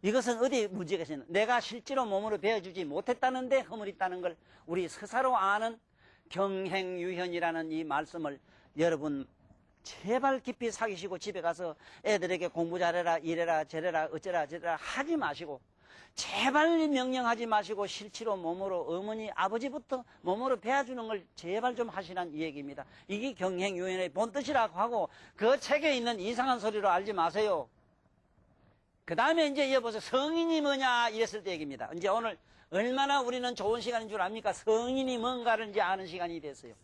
S1: 이것은 어디 문제가 있나? 내가 실제로 몸으로 배워주지 못했다는데 허물있다는 걸 우리 스스로 아는 경행유현이라는 이 말씀을 여러분 제발 깊이 사귀시고 집에 가서 애들에게 공부 잘해라 이래라 저래라 어쩌라 저래라 하지 마시고 제발 명령하지 마시고 실제로 몸으로 어머니 아버지부터 몸으로 배워주는 걸 제발 좀 하시라는 이 얘기입니다. 이게 경행유현의 본뜻이라고 하고 그 책에 있는 이상한 소리로 알지 마세요. 그 다음에 이제 여보세요. 성인이 뭐냐 이랬을 때 얘기입니다. 이제 오늘 얼마나 우리는 좋은 시간인 줄 압니까? 성인이 뭔가를 이제 아는 시간이 됐어요.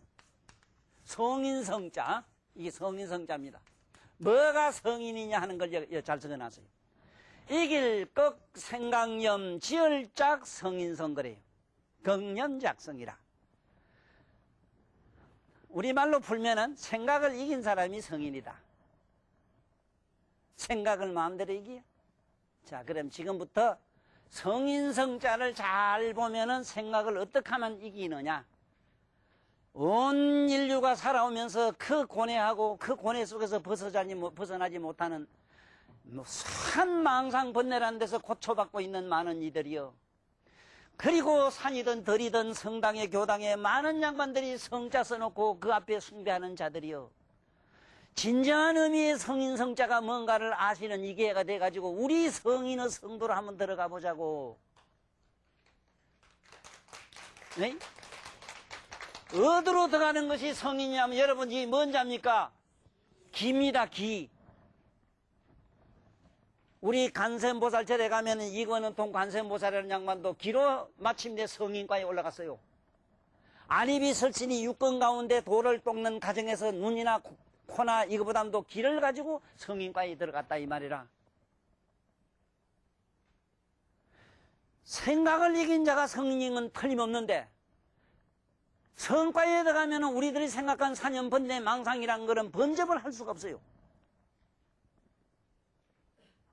S1: 성인성자. 이게 성인성자입니다. 뭐가 성인이냐 하는 걸 잘 적어놨어요. 이길 꺽 생각념 지을작 성인성 그래요. 경념작성이라. 우리말로 풀면은 생각을 이긴 사람이 성인이다. 생각을 마음대로 이기요. 자, 그럼 지금부터 성인성자를 잘 보면은 생각을 어떻게 하면 이기느냐. 온 인류가 살아오면서 그 고뇌하고 그 고뇌 속에서 벗어나지 못하는 산망상번뇌라는 데서 고초받고 있는 많은 이들이요. 그리고 산이든 들이든 성당에 교당에 많은 양반들이 성자 써놓고 그 앞에 숭배하는 자들이요. 진정한 의미의 성인 성자가 뭔가를 아시는 이 기회가 돼가지고 우리 성인의 성도로 한번 들어가 보자고. 네? 어디로 들어가는 것이 성인이냐면 여러분 이 뭔 자입니까? 기입니다. 기. 우리 관세음보살절에 가면 이건은통 관세음보살이라는 양반도 기로 마침내 성인과에 올라갔어요. 안입이 설신이 육건 가운데 돌을 닦는 가정에서 눈이나 코나 이거보다도 기를 가지고 성인과에 들어갔다 이 말이라. 생각을 이긴 자가 성인은 틀림없는데 성과에 들어가면 우리들이 생각한 사년번뇌 망상이란 것은 번접을 할 수가 없어요.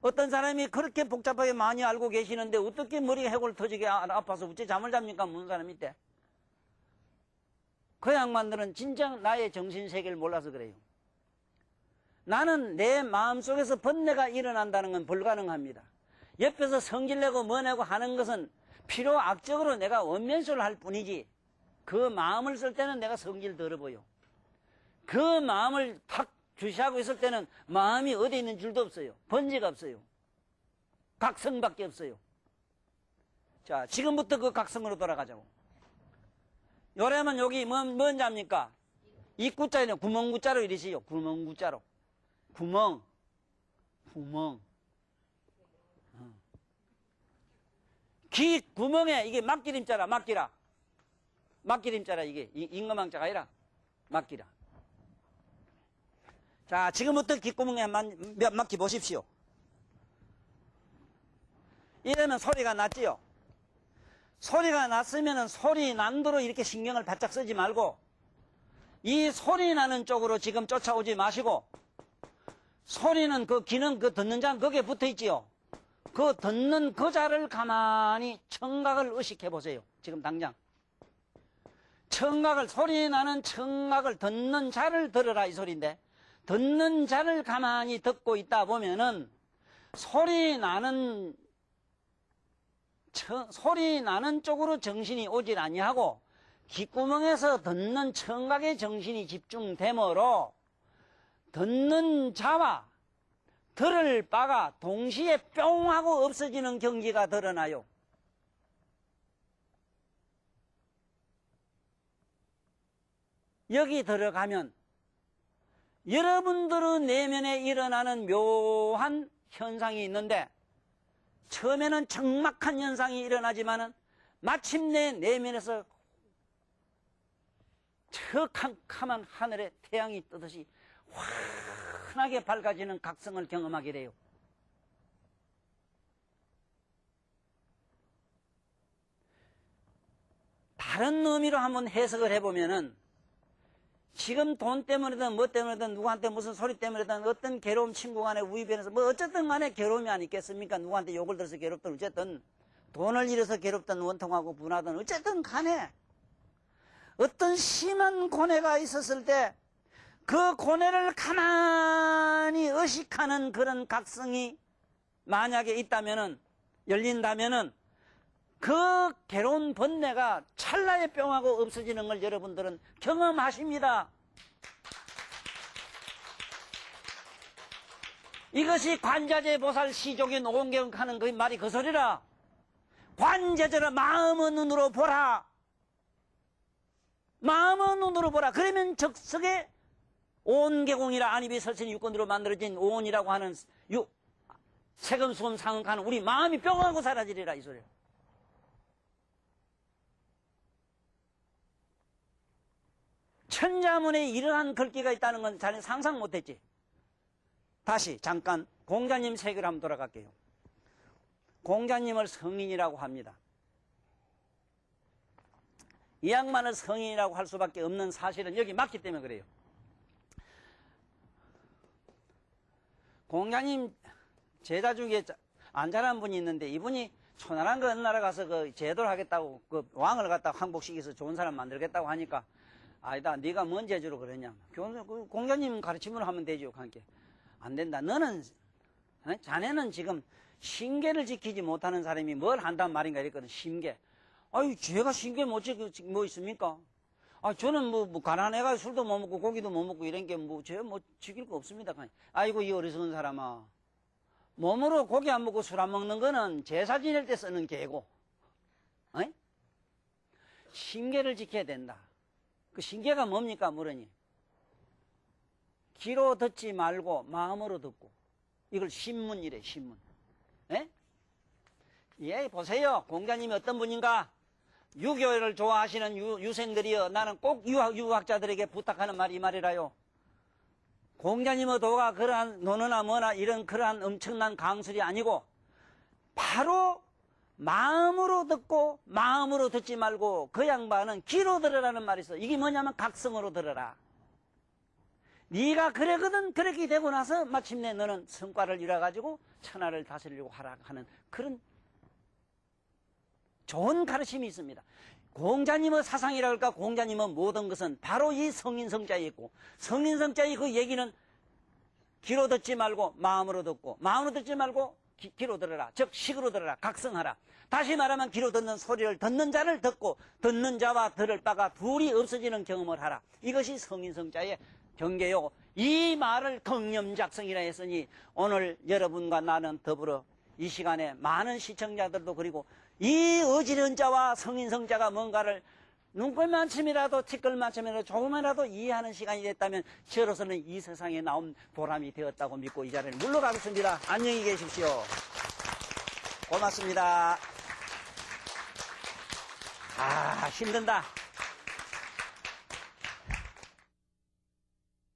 S1: 어떤 사람이 그렇게 복잡하게 많이 알고 계시는데 어떻게 머리가 해골 터지게 아파서 어째 잠을 잡니까? 무슨 사람이 있대? 그 양반들은 진짜 나의 정신세계를 몰라서 그래요. 나는 내 마음속에서 번뇌가 일어난다는 건 불가능합니다. 옆에서 성질내고 뭐내고 하는 것은 필요악적으로 내가 원면소를 할 뿐이지 그 마음을 쓸 때는 내가 성질 들어 보여. 그 마음을 탁 주시하고 있을 때는 마음이 어디 있는 줄도 없어요. 번지가 없어요. 각성밖에 없어요. 자, 지금부터 그 각성으로 돌아가자고. 요래면 여기 뭔 자입니까? 이 구자에는 구멍구자로 이러시요. 구멍구자로. 구멍. 귀 구멍에 이게 막기림자라, 막기라. 막기림자라, 이게. 임금왕자가 아니라, 막기라. 자, 지금부터 귓구멍에 막기 보십시오. 이러면 소리가 났지요? 소리가 났으면 소리 난도로 이렇게 신경을 바짝 쓰지 말고, 이 소리 나는 쪽으로 지금 쫓아오지 마시고, 소리는 그 귀는 그 듣는 자는 거기에 붙어 있지요? 그 듣는 그 자를 가만히 청각을 의식해 보세요. 지금 당장. 청각을, 소리 나는 청각을 듣는 자를 들으라 이 소리인데, 듣는 자를 가만히 듣고 있다 보면은 소리 나는 쪽으로 정신이 오질 아니하고 귓구멍에서 듣는 청각의 정신이 집중되므로 듣는 자와 들을 바가 동시에 뿅 하고 없어지는 경지가 드러나요. 여기 들어가면 여러분들의 내면에 일어나는 묘한 현상이 있는데 처음에는 적막한 현상이 일어나지만은 마침내 내면에서 저 캄캄한 하늘에 태양이 뜨듯이 환하게 밝아지는 각성을 경험하게 돼요. 다른 의미로 한번 해석을 해보면은 지금 돈 때문이든 뭐 때문이든 누구한테 무슨 소리 때문이든 어떤 괴로움 친구 간에 우위변에서 뭐 어쨌든 간에 괴로움이 아니겠습니까? 누구한테 욕을 들어서 괴롭든 어쨌든 돈을 잃어서 괴롭든 원통하고 분하든 어쨌든 간에 어떤 심한 고뇌가 있었을 때 그 고뇌를 가만히 의식하는 그런 각성이 만약에 있다면은 열린다면은 그 괴로운 번뇌가 찰나에 뿅하고 없어지는 걸 여러분들은 경험하십니다. 이것이 관자재 보살 시족인 오공경하는 그 말이 그 소리라. 관자재라 마음의 눈으로 보라. 마음의 눈으로 보라. 그러면 적석에 온계공이라 안입이 설신 육건으로 만들어진 온이라고 하는 세금 수험 상응하는 우리 마음이 뿅하고 사라지리라 이 소리야. 천자문에 이러한 글귀가 있다는 건 자네 상상 못했지. 다시 잠깐 공자님 세계로 한번 돌아갈게요. 공자님을 성인이라고 합니다. 이 양반을 성인이라고 할 수밖에 없는 사실은 여기 맞기 때문에 그래요. 공자님 제자 중에 안잘한 분이 있는데 이분이 초나란 그 어느 나라 가서 그 제도를 하겠다고 그 왕을 갖다 항복시켜서 좋은 사람 만들겠다고 하니까 아니다, 네가 뭔 재주로 그러냐. 공자님 가르침으로 하면 되죠. 함께 안 된다. 너는 자네는 지금 신계를 지키지 못하는 사람이 뭘 한단 말인가 이랬거든. 신계. 아유, 죄가 신계 못 지키고 뭐 있습니까? 저는 뭐 가난해가 술도 못 먹고 고기도 못 먹고 이런 게 뭐 죽일 거 없습니다. 아이고, 이 어리석은 사람아. 몸으로 고기 안 먹고 술 안 먹는 거는 제사 지낼 때 쓰는 개고, 어이? 신계를 지켜야 된다. 그 신계가 뭡니까, 물으니? 귀로 듣지 말고 마음으로 듣고. 이걸 신문이래, 신문. 예? 예, 보세요. 공자님이 어떤 분인가? 유교를 좋아하시는 유생들이여, 나는 꼭 유학자들에게 부탁하는 말이 이 말이라요. 공자님의 도가 그러한 논어나 뭐나 이런 그러한 엄청난 강술이 아니고 바로 마음으로 듣고 마음으로 듣지 말고 그 양반은 귀로 들으라는 말이 있어. 이게 뭐냐면 각성으로 들어라. 네가 그래거든. 그렇게 되고 나서 마침내 너는 성과를 이뤄가지고 천하를 다스리려고 하라 하는 그런 좋은 가르침이 있습니다. 공자님의 사상이라 할까, 공자님의 모든 것은 바로 이 성인성자에 있고, 성인성자의 그 얘기는 귀로 듣지 말고 마음으로 듣고, 마음으로 듣지 말고 귀로 들어라. 즉 식으로 들어라. 각성하라. 다시 말하면 귀로 듣는 소리를 듣는 자를 듣고 듣는 자와 들을 바가 둘이 없어지는 경험을 하라. 이것이 성인성자의 경계요. 이 말을 경념작성이라 했으니 오늘 여러분과 나는 더불어 이 시간에 많은 시청자들도 그리고 이 어지러운 자와 성인성자가 뭔가를 눈꼴만큼이라도 티끌만큼이라도 조금이라도 이해하는 시간이 됐다면 저로서는 이 세상에 나온 보람이 되었다고 믿고 이 자리를 물러가겠습니다. 안녕히 계십시오. 고맙습니다. 힘든다.